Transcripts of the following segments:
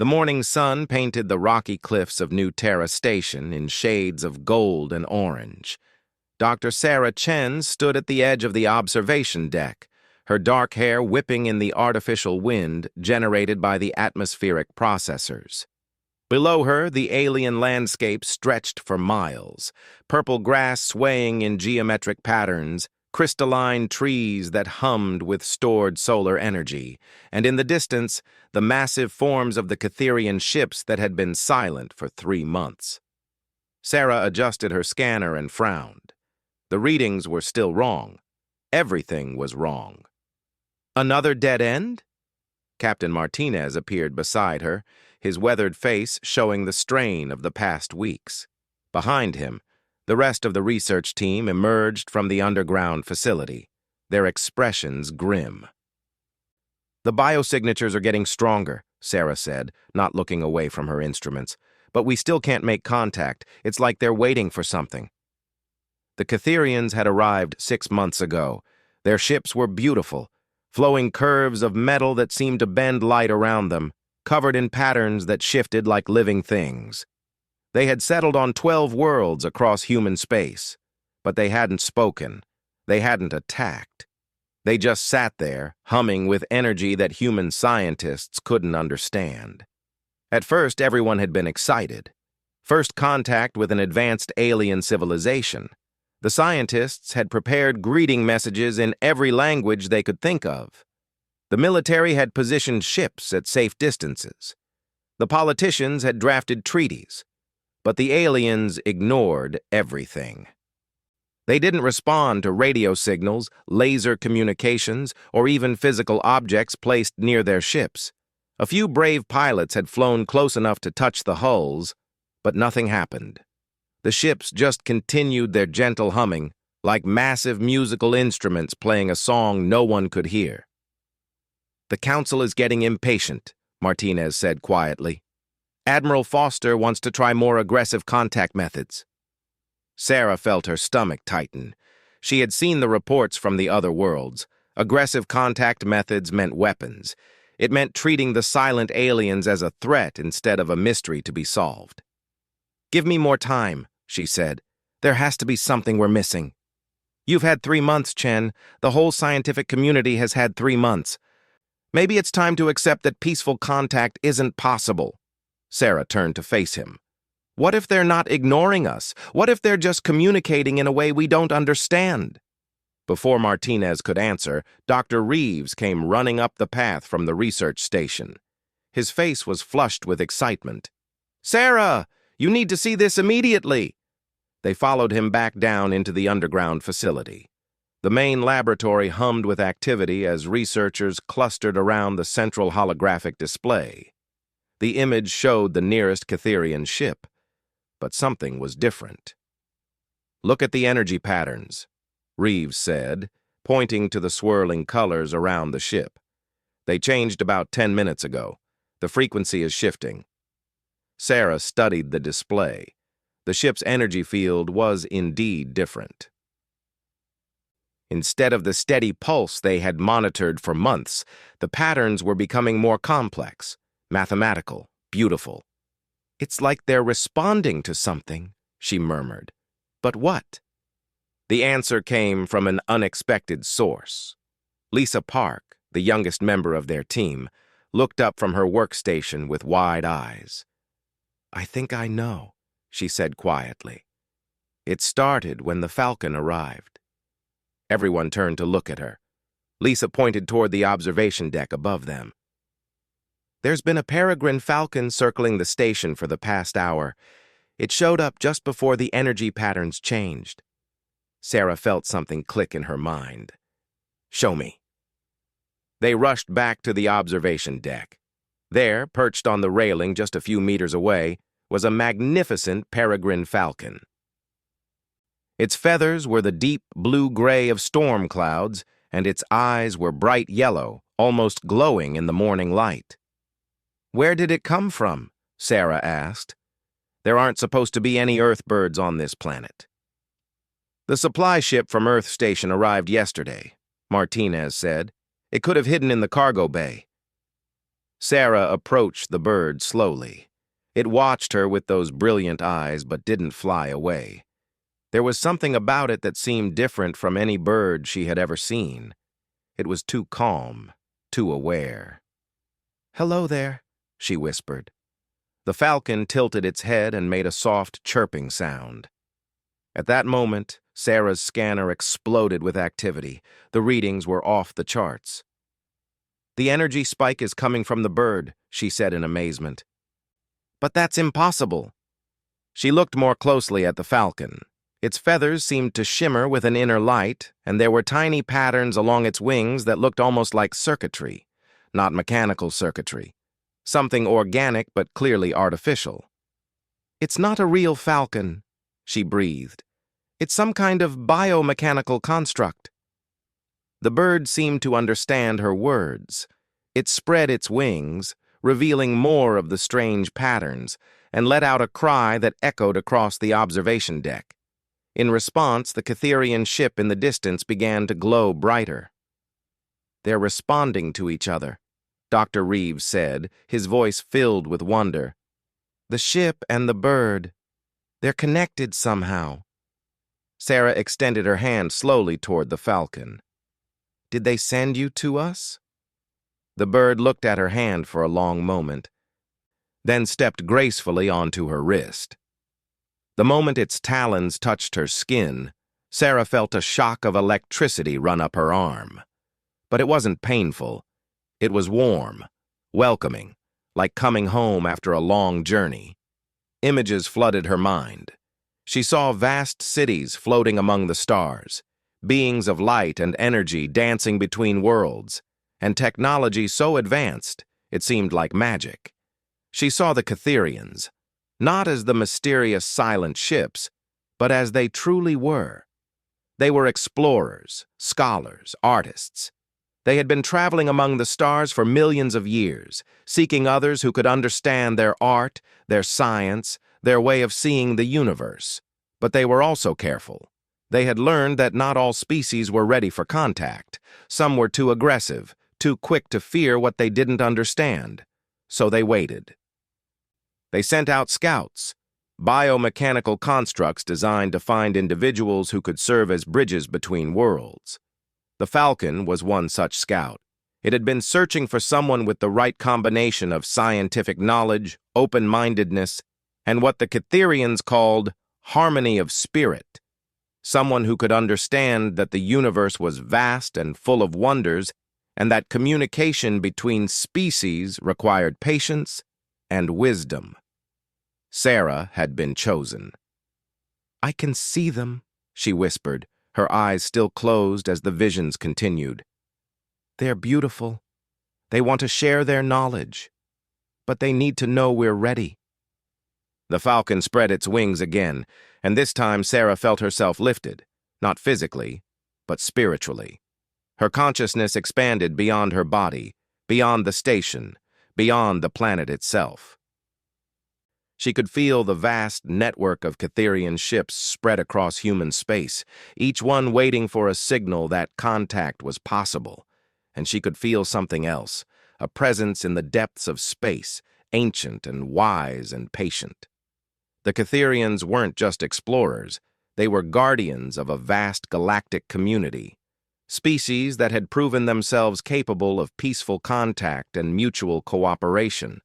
The morning sun painted the rocky cliffs of New Terra Station in shades of gold and orange. Dr. Sarah Chen stood at the edge of the observation deck, her dark hair whipping in the artificial wind generated by the atmospheric processors. Below her, the alien landscape stretched for miles, purple grass swaying in geometric patterns, crystalline trees that hummed with stored solar energy, and in the distance, the massive forms of the Catherian ships that had been silent for 3 months. Sarah adjusted her scanner and frowned. The readings were still wrong. Everything was wrong. Another dead end? Captain Martinez appeared beside her, his weathered face showing the strain of the past weeks. Behind him, the rest of the research team emerged from the underground facility, their expressions grim. "The biosignatures are getting stronger," Sarah said, not looking away from her instruments. "But we still can't make contact. It's like they're waiting for something." The Catherians had arrived 6 months ago. Their ships were beautiful, flowing curves of metal that seemed to bend light around them, covered in patterns that shifted like living things. They had settled on 12 worlds across human space, but they hadn't spoken. They hadn't attacked. They just sat there, humming with energy that human scientists couldn't understand. At first, everyone had been excited. First contact with an advanced alien civilization. The scientists had prepared greeting messages in every language they could think of. The military had positioned ships at safe distances. The politicians had drafted treaties. But the aliens ignored everything. They didn't respond to radio signals, laser communications, or even physical objects placed near their ships. A few brave pilots had flown close enough to touch the hulls, but nothing happened. The ships just continued their gentle humming, like massive musical instruments playing a song no one could hear. "The Council is getting impatient," Martinez said quietly. "Admiral Foster wants to try more aggressive contact methods." Sarah felt her stomach tighten. She had seen the reports from the other worlds. Aggressive contact methods meant weapons. It meant treating the silent aliens as a threat instead of a mystery to be solved. "Give me more time," she said. "There has to be something we're missing." "You've had 3 months, Chen. The whole scientific community has had 3 months. Maybe it's time to accept that peaceful contact isn't possible." Sarah turned to face him. "What if they're not ignoring us? What if they're just communicating in a way we don't understand?" Before Martinez could answer, Dr. Reeves came running up the path from the research station. His face was flushed with excitement. "Sarah, you need to see this immediately." They followed him back down into the underground facility. The main laboratory hummed with activity as researchers clustered around the central holographic display. The image showed the nearest Catherian ship, but something was different. "Look at the energy patterns," Reeves said, pointing to the swirling colors around the ship. "They changed about 10 minutes ago. The frequency is shifting." Sarah studied the display. The ship's energy field was indeed different. Instead of the steady pulse they had monitored for months, the patterns were becoming more complex. Mathematical, beautiful. "It's like they're responding to something," she murmured. "But what?" The answer came from an unexpected source. Lisa Park, the youngest member of their team, looked up from her workstation with wide eyes. "I think I know," she said quietly. "It started when the Falcon arrived." Everyone turned to look at her. Lisa pointed toward the observation deck above them. "There's been a peregrine falcon circling the station for the past hour. It showed up just before the energy patterns changed." Sarah felt something click in her mind. "Show me." They rushed back to the observation deck. There, perched on the railing just a few meters away, was a magnificent peregrine falcon. Its feathers were the deep blue-gray of storm clouds, and its eyes were bright yellow, almost glowing in the morning light. "Where did it come from?" Sarah asked. "There aren't supposed to be any Earth birds on this planet." "The supply ship from Earth Station arrived yesterday," Martinez said. "It could have hidden in the cargo bay." Sarah approached the bird slowly. It watched her with those brilliant eyes but didn't fly away. There was something about it that seemed different from any bird she had ever seen. It was too calm, too aware. "Hello there," she whispered. The falcon tilted its head and made a soft chirping sound. At that moment, Sarah's scanner exploded with activity. The readings were off the charts. "The energy spike is coming from the bird," she said in amazement. "But that's impossible." She looked more closely at the falcon. Its feathers seemed to shimmer with an inner light, and there were tiny patterns along its wings that looked almost like circuitry, not mechanical circuitry. Something organic but clearly artificial. "It's not a real falcon," she breathed. "It's some kind of biomechanical construct." The bird seemed to understand her words. It spread its wings, revealing more of the strange patterns, and let out a cry that echoed across the observation deck. In response, the Catherian ship in the distance began to glow brighter. "They're responding to each other," Dr. Reeves said, his voice filled with wonder. "The ship and the bird, they're connected somehow." Sarah extended her hand slowly toward the falcon. "Did they send you to us?" The bird looked at her hand for a long moment, then stepped gracefully onto her wrist. The moment its talons touched her skin, Sarah felt a shock of electricity run up her arm. But it wasn't painful. It was warm, welcoming, like coming home after a long journey. Images flooded her mind. She saw vast cities floating among the stars, beings of light and energy dancing between worlds, and technology so advanced it seemed like magic. She saw the Catherians, not as the mysterious silent ships, but as they truly were. They were explorers, scholars, artists. They had been traveling among the stars for millions of years, seeking others who could understand their art, their science, their way of seeing the universe. But they were also careful. They had learned that not all species were ready for contact. Some were too aggressive, too quick to fear what they didn't understand. So they waited. They sent out scouts, biomechanical constructs designed to find individuals who could serve as bridges between worlds. The Falcon was one such scout. It had been searching for someone with the right combination of scientific knowledge, open-mindedness, and what the Catherians called harmony of spirit. Someone who could understand that the universe was vast and full of wonders, and that communication between species required patience and wisdom. Sarah had been chosen. "I can see them," she whispered, her eyes still closed as the visions continued. "They're beautiful. They want to share their knowledge. But they need to know we're ready." The falcon spread its wings again, and this time Sarah felt herself lifted, not physically, but spiritually. Her consciousness expanded beyond her body, beyond the station, beyond the planet itself. She could feel the vast network of Catherian ships spread across human space, each one waiting for a signal that contact was possible. And she could feel something else, a presence in the depths of space, ancient and wise and patient. The Catherians weren't just explorers, they were guardians of a vast galactic community, species that had proven themselves capable of peaceful contact and mutual cooperation.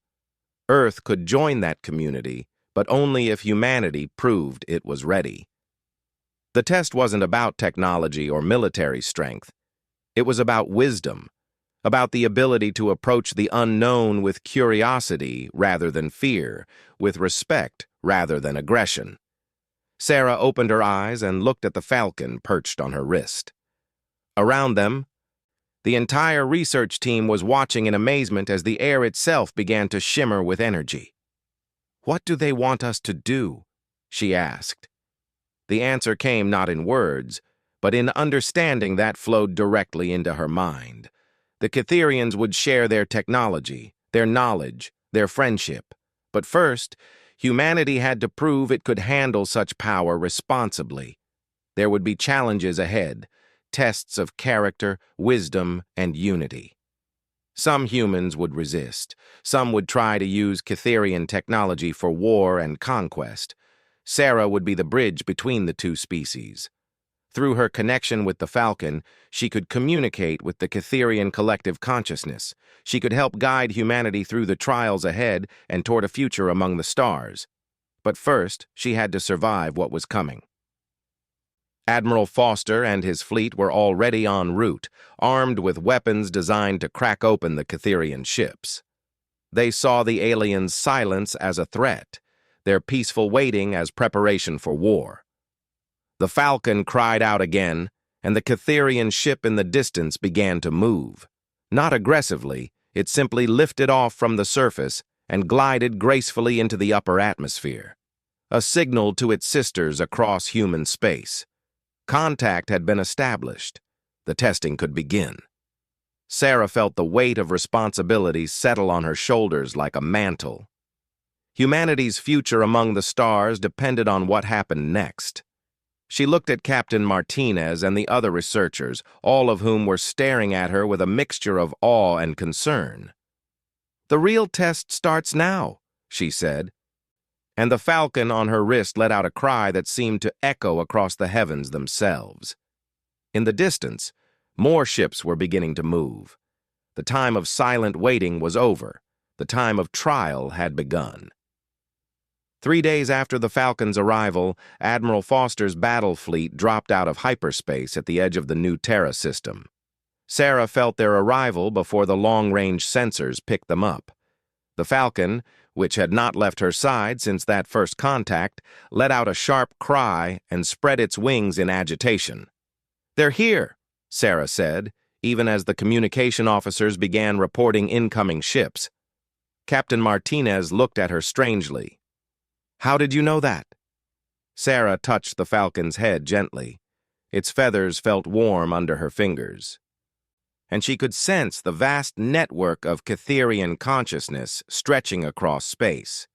Earth could join that community, but only if humanity proved it was ready. The test wasn't about technology or military strength. It was about wisdom, about the ability to approach the unknown with curiosity rather than fear, with respect rather than aggression. Sarah opened her eyes and looked at the falcon perched on her wrist. Around them, the entire research team was watching in amazement as the air itself began to shimmer with energy. "What do they want us to do?" she asked. The answer came not in words, but in understanding that flowed directly into her mind. The Catherians would share their technology, their knowledge, their friendship. But first, humanity had to prove it could handle such power responsibly. There would be challenges ahead, tests of character, wisdom, and unity. Some humans would resist. Some would try to use Catherian technology for war and conquest. Sarah would be the bridge between the two species. Through her connection with the Falcon, she could communicate with the Catherian collective consciousness. She could help guide humanity through the trials ahead and toward a future among the stars. But first, she had to survive what was coming. Admiral Foster and his fleet were already en route, armed with weapons designed to crack open the Catherian ships. They saw the aliens' silence as a threat, their peaceful waiting as preparation for war. The Falcon cried out again, and the Catherian ship in the distance began to move. Not aggressively, it simply lifted off from the surface and glided gracefully into the upper atmosphere, a signal to its sisters across human space. Contact had been established. The testing could begin. Sarah felt the weight of responsibility settle on her shoulders like a mantle. Humanity's future among the stars depended on what happened next. She looked at Captain Martinez and the other researchers, all of whom were staring at her with a mixture of awe and concern. "The real test starts now," she said, and the Falcon on her wrist let out a cry that seemed to echo across the heavens themselves. In the distance, more ships were beginning to move. The time of silent waiting was over. The time of trial had begun. 3 days after the Falcon's arrival, Admiral Foster's battle fleet dropped out of hyperspace at the edge of the new Terra system. Sarah felt their arrival before the long-range sensors picked them up. The Falcon, which had not left her side since that first contact, let out a sharp cry and spread its wings in agitation. "They're here," Sarah said, even as the communication officers began reporting incoming ships. Captain Martinez looked at her strangely. "How did you know that?" Sarah touched the Falcon's head gently. Its feathers felt warm under her fingers, and she could sense the vast network of Catherian consciousness stretching across space.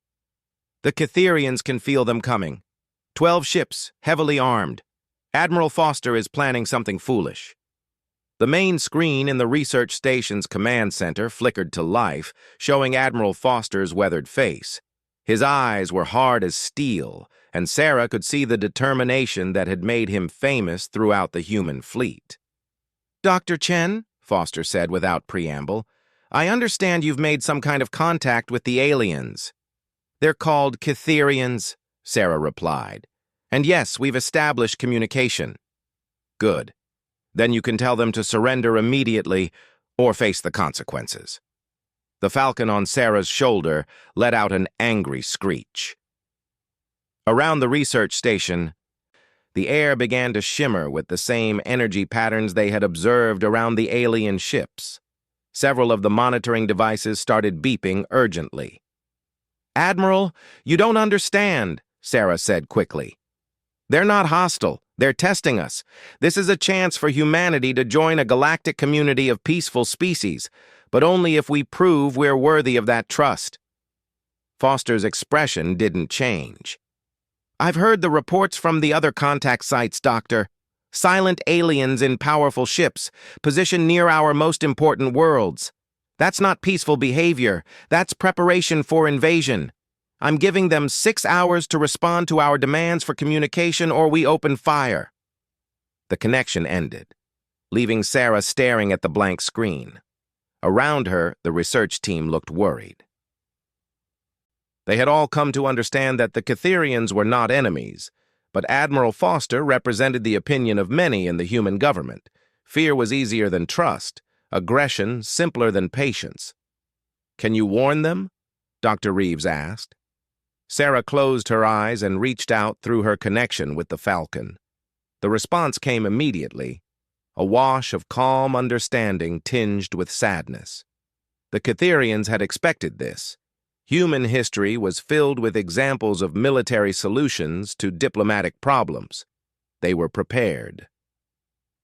"The Catherians can feel them coming. 12 ships, heavily armed. Admiral Foster is planning something foolish." The main screen in the research station's command center flickered to life, showing Admiral Foster's weathered face. His eyes were hard as steel, and Sarah could see the determination that had made him famous throughout the human fleet. "Dr. Chen," Foster said without preamble, "I understand you've made some kind of contact with the aliens." "They're called Catherians," Sarah replied. "And yes, we've established communication." "Good. Then you can tell them to surrender immediately or face the consequences." The Falcon on Sarah's shoulder let out an angry screech. Around the research station, the air began to shimmer with the same energy patterns they had observed around the alien ships. Several of the monitoring devices started beeping urgently. "Admiral, you don't understand," Sarah said quickly. "They're not hostile. They're testing us. This is a chance for humanity to join a galactic community of peaceful species, but only if we prove we're worthy of that trust." Foster's expression didn't change. "I've heard the reports from the other contact sites, Doctor. Silent aliens in powerful ships, positioned near our most important worlds. That's not peaceful behavior. That's preparation for invasion. I'm giving them 6 hours to respond to our demands for communication or we open fire." The connection ended, leaving Sarah staring at the blank screen. Around her, the research team looked worried. They had all come to understand that the Catherians were not enemies, but Admiral Foster represented the opinion of many in the human government. Fear was easier than trust, aggression simpler than patience. "Can you warn them?" Dr. Reeves asked. Sarah closed her eyes and reached out through her connection with the Falcon. The response came immediately, a wash of calm understanding tinged with sadness. The Catherians had expected this. Human history was filled with examples of military solutions to diplomatic problems. They were prepared.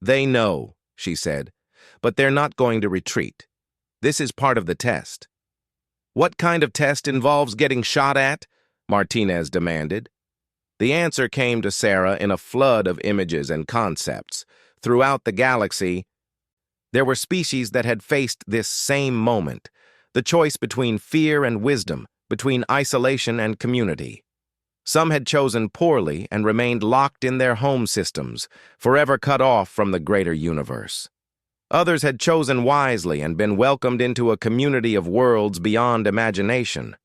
"They know," she said, "but they're not going to retreat. This is part of the test." "What kind of test involves getting shot at?" Martinez demanded. The answer came to Sarah in a flood of images and concepts. Throughout the galaxy, There were species that had faced this same moment, the choice between fear and wisdom, between isolation and community. Some had chosen poorly and remained locked in their home systems, forever cut off from the greater universe. Others had chosen wisely and been welcomed into a community of worlds beyond imagination.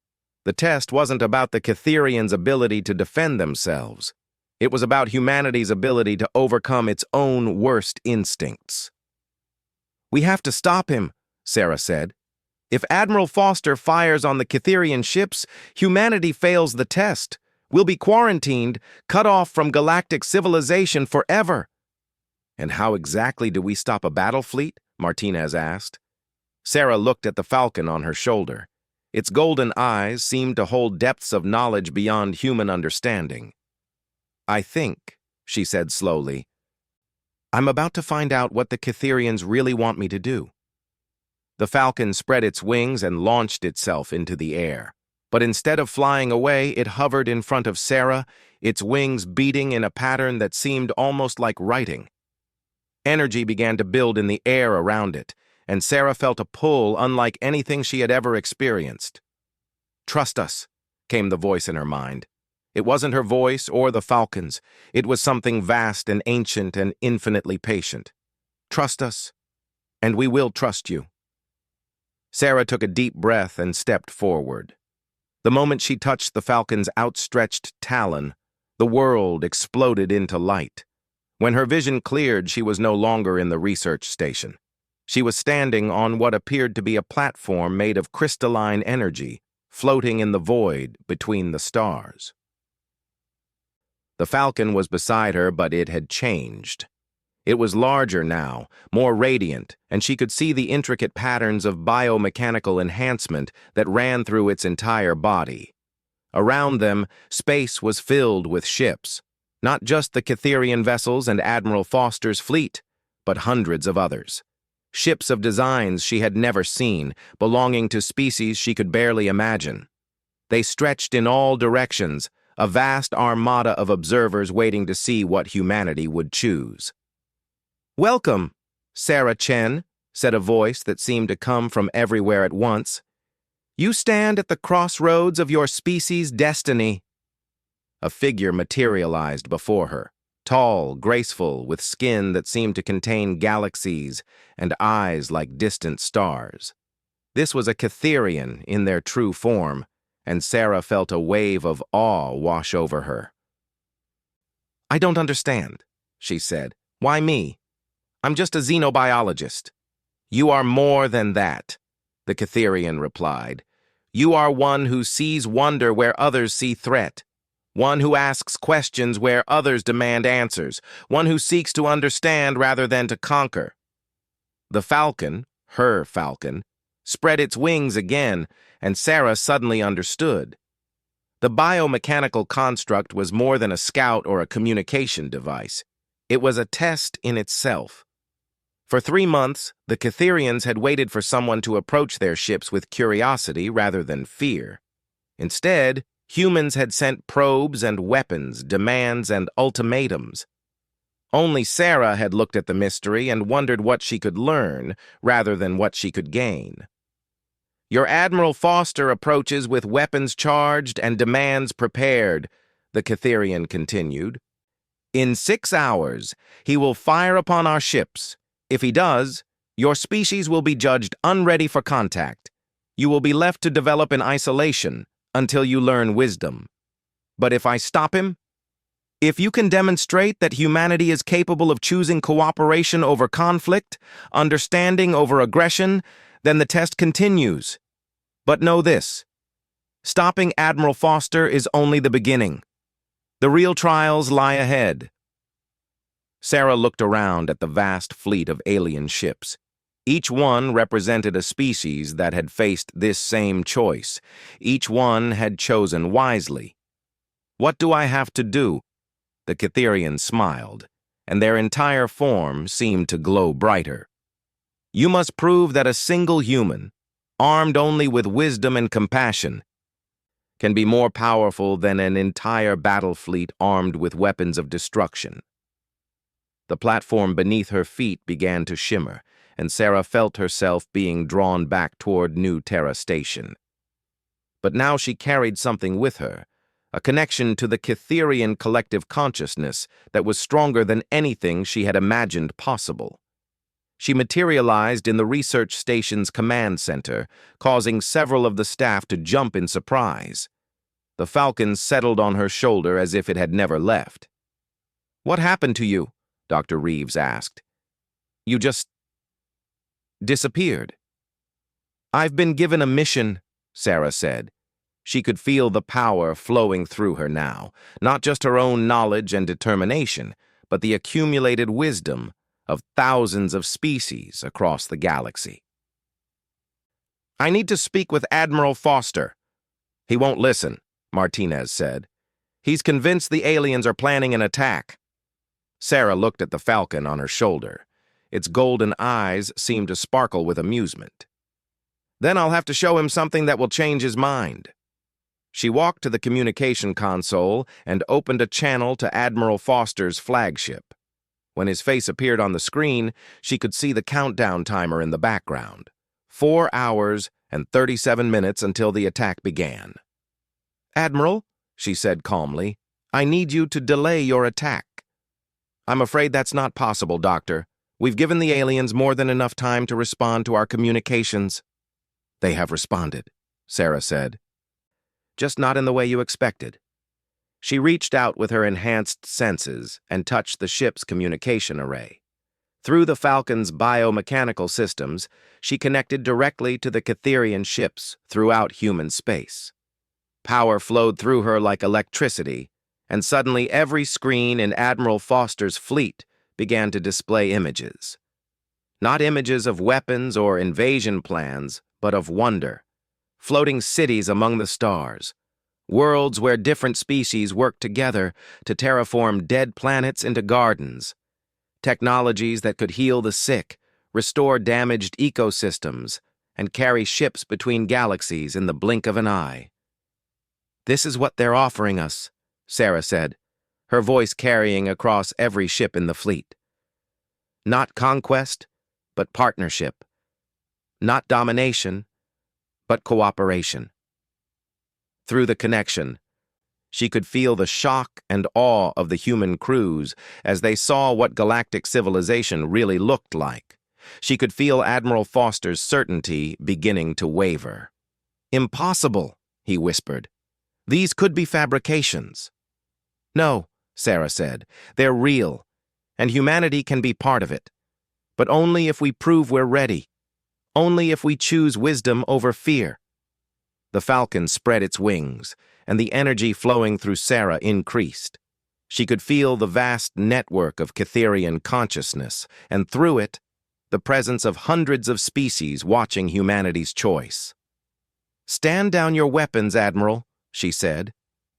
The test wasn't about the Catherians' ability to defend themselves. It was about humanity's ability to overcome its own worst instincts. "We have to stop him," Sarah said. "If Admiral Foster fires on the Catherian ships, humanity fails the test. We'll be quarantined, cut off from galactic civilization forever." "And how exactly do we stop a battle fleet?" Martinez asked. Sarah looked at the Falcon on her shoulder. Its golden eyes seemed to hold depths of knowledge beyond human understanding. "I think," she said slowly, "I'm about to find out what the Catherians really want me to do." The Falcon spread its wings and launched itself into the air. But instead of flying away, it hovered in front of Sarah, its wings beating in a pattern that seemed almost like writing. Energy began to build in the air around it, and Sarah felt a pull unlike anything she had ever experienced. "Trust us," came the voice in her mind. It wasn't her voice or the Falcon's. It was something vast and ancient and infinitely patient. "Trust us, and we will trust you." Sarah took a deep breath and stepped forward. The moment she touched the Falcon's outstretched talon, the world exploded into light. When her vision cleared, she was no longer in the research station. She was standing on what appeared to be a platform made of crystalline energy, floating in the void between the stars. The Falcon was beside her, but it had changed. It was larger now, more radiant, and she could see the intricate patterns of biomechanical enhancement that ran through its entire body. Around them, space was filled with ships, not just the Catherian vessels and Admiral Foster's fleet, but hundreds of others. Ships of designs she had never seen, belonging to species she could barely imagine. They stretched in all directions, a vast armada of observers waiting to see what humanity would choose. "Welcome, Sarah Chen," said a voice that seemed to come from everywhere at once. "You stand at the crossroads of your species' destiny." A figure materialized before her, tall, graceful, with skin that seemed to contain galaxies and eyes like distant stars. This was a Catherian in their true form, and Sarah felt a wave of awe wash over her. "I don't understand," she said. "Why me? I'm just a xenobiologist." "You are more than that," the Catherian replied. "You are one who sees wonder where others see threat. One who asks questions where others demand answers. One who seeks to understand rather than to conquer." The Falcon, her Falcon, spread its wings again, and Sarah suddenly understood. The biomechanical construct was more than a scout or a communication device. It was a test in itself. For 3 months, the Catherians had waited for someone to approach their ships with curiosity rather than fear. Instead, humans had sent probes and weapons, demands and ultimatums. Only Sarah had looked at the mystery and wondered what she could learn rather than what she could gain. "Your Admiral Foster approaches with weapons charged and demands prepared," the Catherian continued. "In 6 hours, he will fire upon our ships. If he does, your species will be judged unready for contact. You will be left to develop in isolation until you learn wisdom. But if I stop him, if you can demonstrate that humanity is capable of choosing cooperation over conflict, understanding over aggression, then the test continues. But know this: stopping Admiral Foster is only the beginning. The real trials lie ahead." Sarah looked around at the vast fleet of alien ships. Each one represented a species that had faced this same choice. Each one had chosen wisely. "What do I have to do?" The Catherians smiled, and their entire form seemed to glow brighter. "You must prove that a single human, armed only with wisdom and compassion, can be more powerful than an entire battle fleet armed with weapons of destruction." The platform beneath her feet began to shimmer, and Sarah felt herself being drawn back toward New Terra Station. But now she carried something with her, a connection to the Cytherian collective consciousness that was stronger than anything she had imagined possible. She materialized in the research station's command center, causing several of the staff to jump in surprise. The Falcon settled on her shoulder as if it had never left. "What happened to you?" Dr. Reeves asked. "You just disappeared." "I've been given a mission," Sarah said. She could feel the power flowing through her now, not just her own knowledge and determination, but the accumulated wisdom of thousands of species across the galaxy. "I need to speak with Admiral Foster." "He won't listen," Martinez said. "He's convinced the aliens are planning an attack." Sarah looked at the Falcon on her shoulder. Its golden eyes seemed to sparkle with amusement. "Then I'll have to show him something that will change his mind." She walked to the communication console and opened a channel to Admiral Foster's flagship. When his face appeared on the screen, she could see the countdown timer in the background. 4 hours and 37 minutes until the attack began. "Admiral," she said calmly, "I need you to delay your attack." "I'm afraid that's not possible, Doctor. We've given the aliens more than enough time to respond to our communications." "They have responded," Sarah said. "Just not in the way you expected." She reached out with her enhanced senses and touched the ship's communication array. Through the Falcon's biomechanical systems, she connected directly to the Cytherian ships throughout human space. Power flowed through her like electricity, and suddenly every screen in Admiral Foster's fleet began to display images. Not images of weapons or invasion plans, but of wonder. Floating cities among the stars. Worlds where different species work together to terraform dead planets into gardens. Technologies that could heal the sick, restore damaged ecosystems, and carry ships between galaxies in the blink of an eye. "This is what they're offering us," Sarah said, her voice carrying across every ship in the fleet. "Not conquest, but partnership. Not domination, but cooperation." Through the connection, she could feel the shock and awe of the human crews as they saw what galactic civilization really looked like. She could feel Admiral Foster's certainty beginning to waver. "Impossible," he whispered. "These could be fabrications." "No," Sarah said, "they're real, and humanity can be part of it. But only if we prove we're ready. Only if we choose wisdom over fear." The Falcon spread its wings, and the energy flowing through Sarah increased. She could feel the vast network of Cytherian consciousness, and through it, the presence of hundreds of species watching humanity's choice. "Stand down your weapons, Admiral," she said.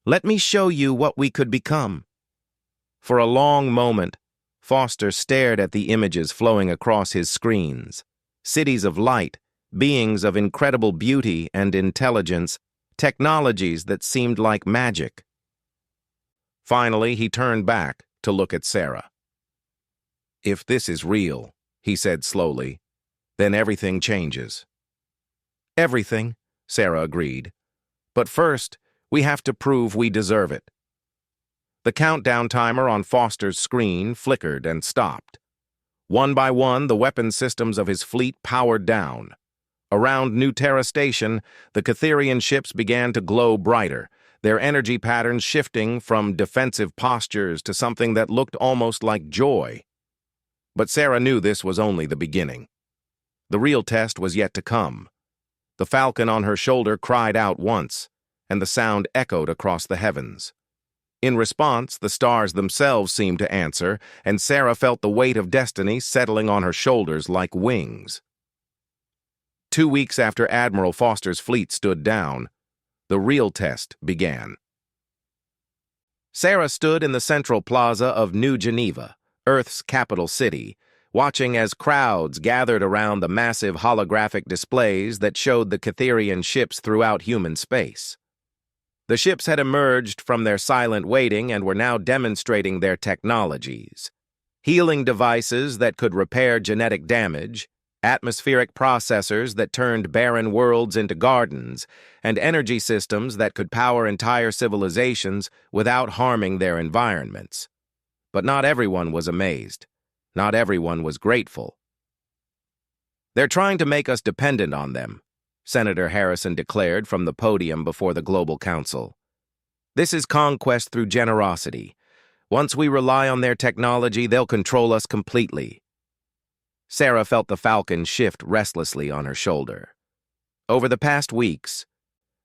"Let me show you what we could become." For a long moment, Foster stared at the images flowing across his screens. Cities of light, beings of incredible beauty and intelligence, technologies that seemed like magic. Finally, he turned back to look at Sarah. "If this is real," he said slowly, "then everything changes." "Everything," Sarah agreed. "But first, we have to prove we deserve it." The countdown timer on Foster's screen flickered and stopped. One by one, the weapon systems of his fleet powered down. Around New Terra Station, the Cytherian ships began to glow brighter, their energy patterns shifting from defensive postures to something that looked almost like joy. But Sarah knew this was only the beginning. The real test was yet to come. The Falcon on her shoulder cried out once, and the sound echoed across the heavens. In response, the stars themselves seemed to answer, and Sarah felt the weight of destiny settling on her shoulders like wings. 2 weeks after Admiral Foster's fleet stood down, the real test began. Sarah stood in the central plaza of New Geneva, Earth's capital city, watching as crowds gathered around the massive holographic displays that showed the Cytherian ships throughout human space. The ships had emerged from their silent waiting and were now demonstrating their technologies. Healing devices that could repair genetic damage, Atmospheric processors that turned barren worlds into gardens, and energy systems that could power entire civilizations without harming their environments. But not everyone was amazed. Not everyone was grateful. "They're trying to make us dependent on them," Senator Harrison declared from the podium before the Global Council. "This is conquest through generosity. Once we rely on their technology, they'll control us completely." Sarah felt the Falcon shift restlessly on her shoulder. Over the past weeks,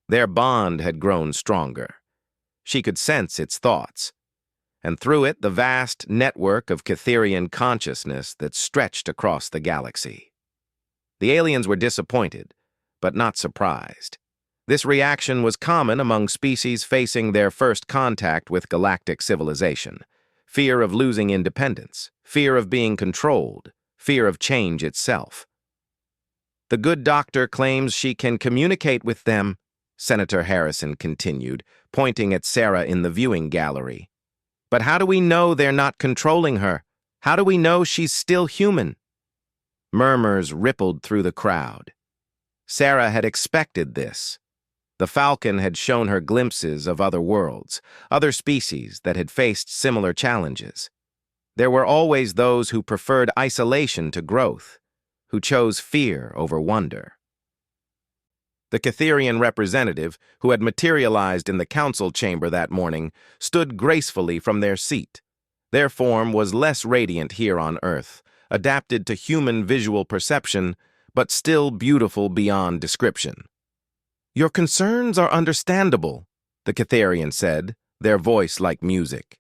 their bond had grown stronger. She could sense its thoughts, and through it the vast network of Cytherian consciousness that stretched across the galaxy. The aliens were disappointed, but not surprised. This reaction was common among species facing their first contact with galactic civilization: fear of losing independence, fear of being controlled, fear of change itself. "The good doctor claims she can communicate with them," Senator Harrison continued, pointing at Sarah in the viewing gallery. "But how do we know they're not controlling her? How do we know she's still human?" Murmurs rippled through the crowd. Sarah had expected this. The Falcon had shown her glimpses of other worlds, other species that had faced similar challenges. There were always those who preferred isolation to growth, who chose fear over wonder. The Cytherian representative, who had materialized in the council chamber that morning, stood gracefully from their seat. Their form was less radiant here on Earth, adapted to human visual perception, but still beautiful beyond description. "Your concerns are understandable," the Cytherian said, their voice like music.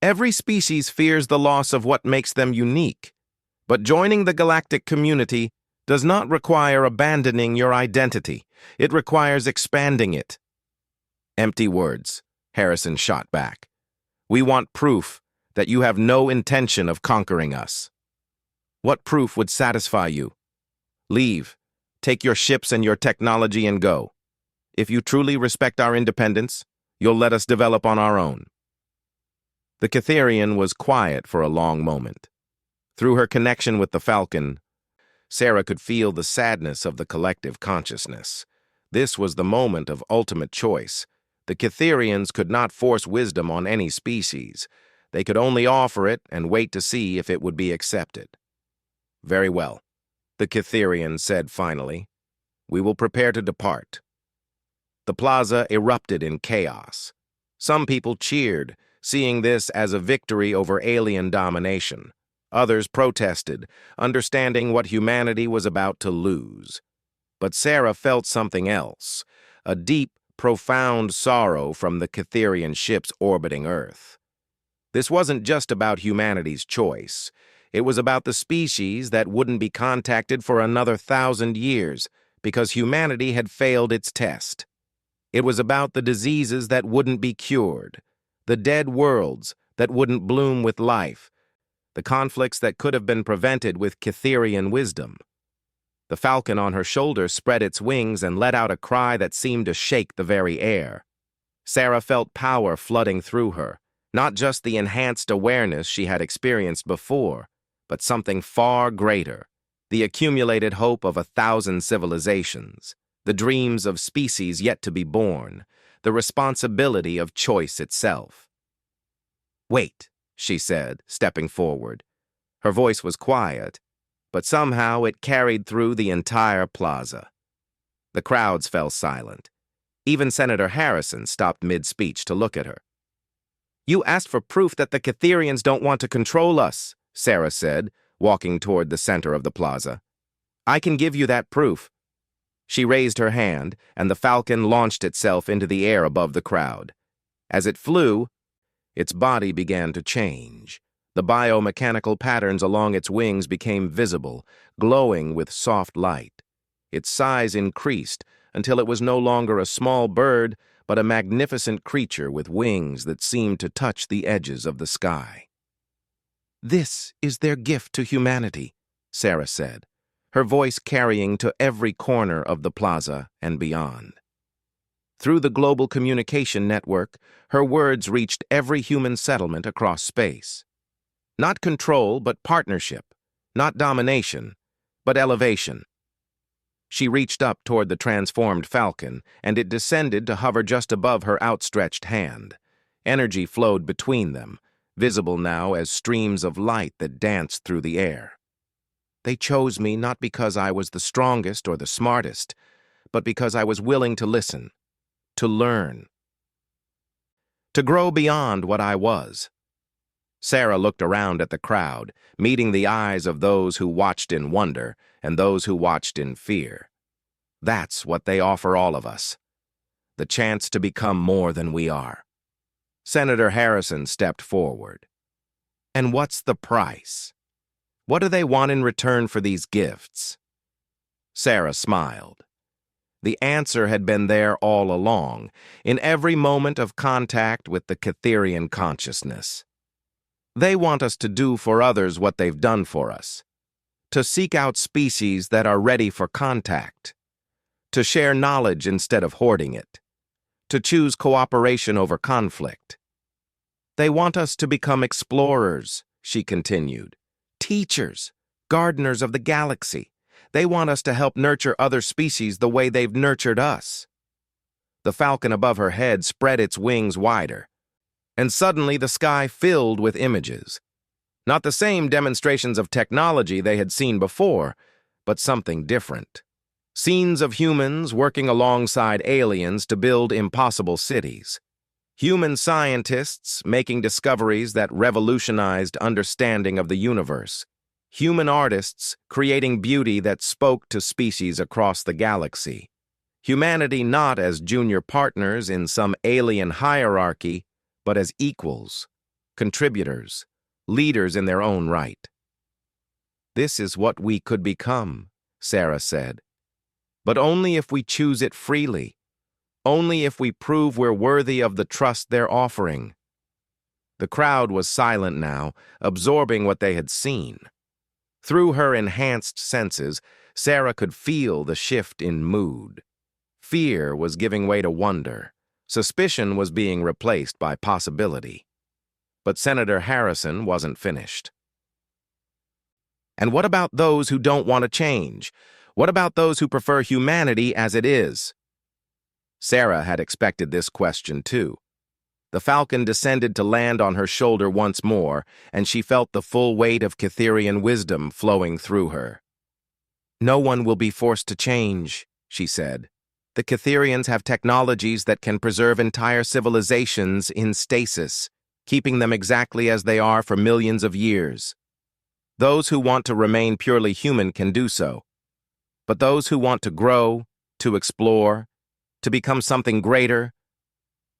"Every species fears the loss of what makes them unique, but joining the galactic community does not require abandoning your identity. It requires expanding it." "Empty words," Harrison shot back. "We want proof that you have no intention of conquering us." "What proof would satisfy you? Leave. Take your ships and your technology and go. If you truly respect our independence, you'll let us develop on our own." The Cytherian was quiet for a long moment. Through her connection with the Falcon, Sarah could feel the sadness of the collective consciousness. This was the moment of ultimate choice. The Cytherians could not force wisdom on any species. They could only offer it and wait to see if it would be accepted. "Very well," the Cytherian said finally. "We will prepare to depart." The plaza erupted in chaos. Some people cheered, seeing this as a victory over alien domination. Others protested, understanding what humanity was about to lose. But Sarah felt something else, a deep, profound sorrow from the Cytherian ships orbiting Earth. This wasn't just about humanity's choice. It was about the species that wouldn't be contacted for another 1,000 years because humanity had failed its test. It was about the diseases that wouldn't be cured, the dead worlds that wouldn't bloom with life, the conflicts that could have been prevented with Cytherian wisdom. The Falcon on her shoulder spread its wings and let out a cry that seemed to shake the very air. Sarah felt power flooding through her, not just the enhanced awareness she had experienced before, but something far greater, the accumulated hope of 1,000 civilizations, the dreams of species yet to be born, the responsibility of choice itself. "Wait," she said, stepping forward. Her voice was quiet, but somehow it carried through the entire plaza. The crowds fell silent. Even Senator Harrison stopped mid-speech to look at her. "You asked for proof that the Cytherians don't want to control us," Sarah said, walking toward the center of the plaza. "I can give you that proof." She raised her hand, and the Falcon launched itself into the air above the crowd. As it flew, its body began to change. The biomechanical patterns along its wings became visible, glowing with soft light. Its size increased until it was no longer a small bird, but a magnificent creature with wings that seemed to touch the edges of the sky. "This is their gift to humanity," Sarah said, her voice carrying to every corner of the plaza and beyond. Through the global communication network, her words reached every human settlement across space. Not control, but partnership. Not domination, but elevation. She reached up toward the transformed Falcon, and it descended to hover just above her outstretched hand. Energy flowed between them, visible now as streams of light that danced through the air. They chose me not because I was the strongest or the smartest, but because I was willing to listen, to learn, to grow beyond what I was. Sarah looked around at the crowd, meeting the eyes of those who watched in wonder and those who watched in fear. That's what they offer all of us, the chance to become more than we are. Senator Harrison stepped forward. And what's the price? What do they want in return for these gifts? Sarah smiled. The answer had been there all along, in every moment of contact with the Catherian consciousness. They want us to do for others what they've done for us, to seek out species that are ready for contact, to share knowledge instead of hoarding it, to choose cooperation over conflict. They want us to become explorers, she continued, teachers, gardeners of the galaxy. They want us to help nurture other species the way they've nurtured us. The falcon above her head spread its wings wider, and suddenly the sky filled with images. Not the same demonstrations of technology they had seen before, but something different. Scenes of humans working alongside aliens to build impossible cities. Human scientists making discoveries that revolutionized understanding of the universe. Human artists creating beauty that spoke to species across the galaxy. Humanity not as junior partners in some alien hierarchy, but as equals, contributors, leaders in their own right. This is what we could become, Sarah said. But only if we choose it freely. Only if we prove we're worthy of the trust they're offering. The crowd was silent now, absorbing what they had seen. Through her enhanced senses, Sarah could feel the shift in mood. Fear was giving way to wonder. Suspicion was being replaced by possibility. But Senator Harrison wasn't finished. And what about those who don't want to change? What about those who prefer humanity as it is? Sarah had expected this question too. The falcon descended to land on her shoulder once more, and she felt the full weight of Catherian wisdom flowing through her. No one will be forced to change, she said. The Catherians have technologies that can preserve entire civilizations in stasis, keeping them exactly as they are for millions of years. Those who want to remain purely human can do so. But those who want to grow, to explore, to become something greater,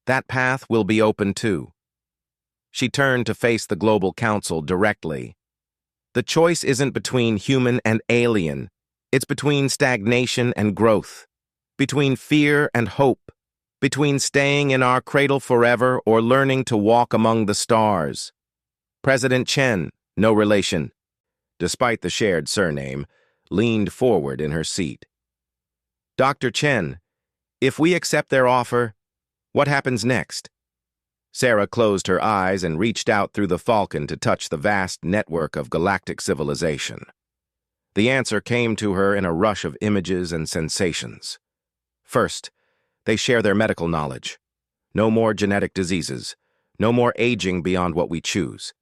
that path will be open too. She turned to face the Global Council directly. The choice isn't between human and alien. It's between stagnation and growth, between fear and hope, between staying in our cradle forever or learning to walk among the stars. President Chen, no relation, despite the shared surname, leaned forward in her seat. Dr. Chen, if we accept their offer, what happens next? Sarah closed her eyes and reached out through the Falcon to touch the vast network of galactic civilization. The answer came to her in a rush of images and sensations. First, they share their medical knowledge. No more genetic diseases. No more aging beyond what we choose.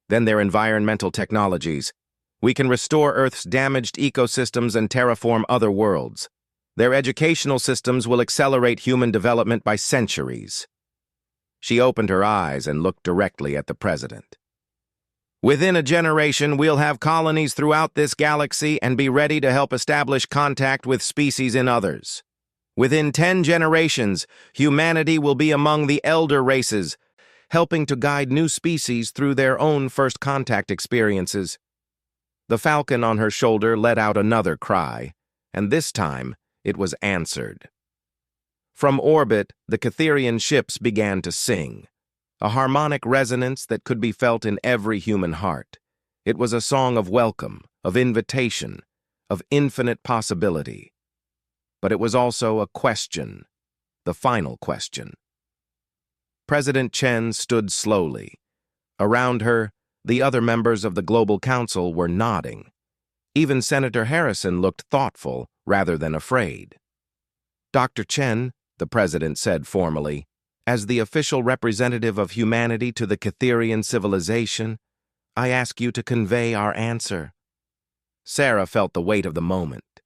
Then their environmental technologies. We can restore Earth's damaged ecosystems and terraform other worlds. Their educational systems will accelerate human development by centuries. She opened her eyes and looked directly at the president. Within a generation, we'll have colonies throughout this galaxy and be ready to help establish contact with species in others. Within 10 generations, humanity will be among the elder races, helping to guide new species through their own first contact experiences. The falcon on her shoulder let out another cry, and this time it was answered. From orbit, the Catherian ships began to sing, a harmonic resonance that could be felt in every human heart. It was a song of welcome, of invitation, of infinite possibility. But it was also a question, the final question. President Chen stood slowly. Around her, the other members of the Global Council were nodding. Even Senator Harrison looked thoughtful rather than afraid. "Dr. Chen," the president said formally, "as the official representative of humanity to the Catherian civilization, I ask you to convey our answer." Sarah felt the weight of the moment,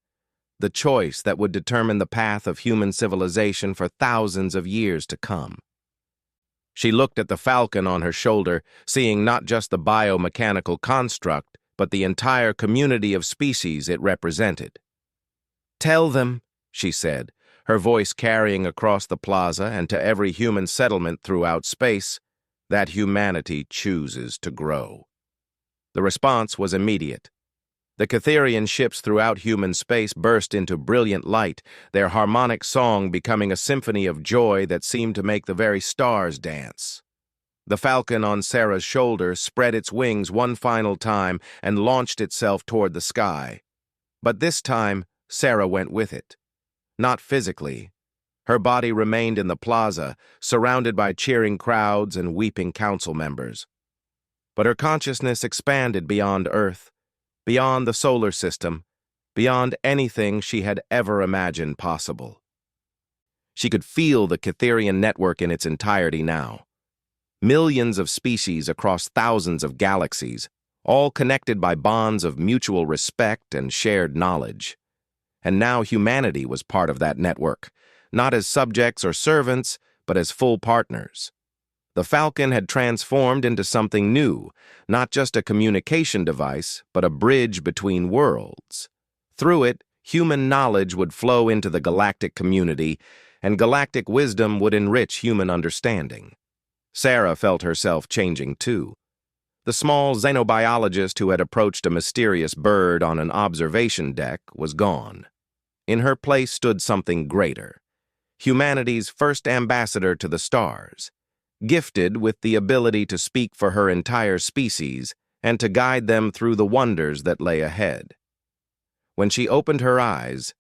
the choice that would determine the path of human civilization for thousands of years to come. She looked at the Falcon on her shoulder, seeing not just the biomechanical construct, but the entire community of species it represented. "Tell them," she said, her voice carrying across the plaza and to every human settlement throughout space, that humanity chooses to grow. The response was immediate. The Catherian ships throughout human space burst into brilliant light, their harmonic song becoming a symphony of joy that seemed to make the very stars dance. The Falcon on Sarah's shoulder spread its wings one final time and launched itself toward the sky. But this time, Sarah went with it. Not physically. Her body remained in the plaza, surrounded by cheering crowds and weeping council members. But her consciousness expanded beyond Earth, beyond the solar system, beyond anything she had ever imagined possible. She could feel the Catherian network in its entirety now. Millions of species across thousands of galaxies, all connected by bonds of mutual respect and shared knowledge. And now humanity was part of that network, not as subjects or servants, but as full partners. The Falcon had transformed into something new, not just a communication device, but a bridge between worlds. Through it, human knowledge would flow into the galactic community, and galactic wisdom would enrich human understanding. Sarah felt herself changing too. The small xenobiologist who had approached a mysterious bird on an observation deck was gone. In her place stood something greater, humanity's first ambassador to the stars, gifted with the ability to speak for her entire species and to guide them through the wonders that lay ahead. When she opened her eyes,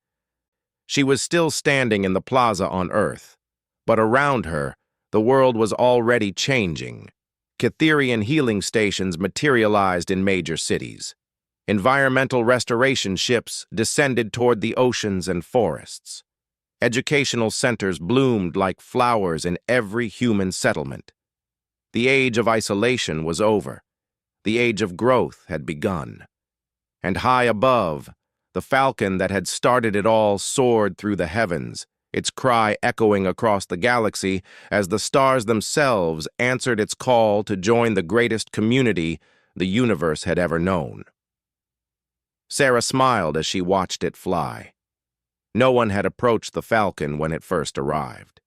she was still standing in the plaza on Earth, but around her, the world was already changing. Catherian healing stations materialized in major cities. Environmental restoration ships descended toward the oceans and forests. Educational centers bloomed like flowers in every human settlement. The age of isolation was over. The age of growth had begun. And high above, the Falcon that had started it all soared through the heavens, its cry echoing across the galaxy as the stars themselves answered its call to join the greatest community the universe had ever known. Sarah smiled as she watched it fly. No one had approached the Falcon when it first arrived,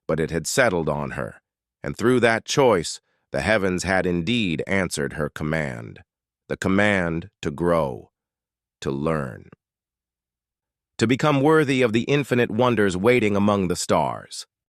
but it had settled on her, and through that choice, the heavens had indeed answered her command, the command to grow, to learn, to become worthy of the infinite wonders waiting among the stars.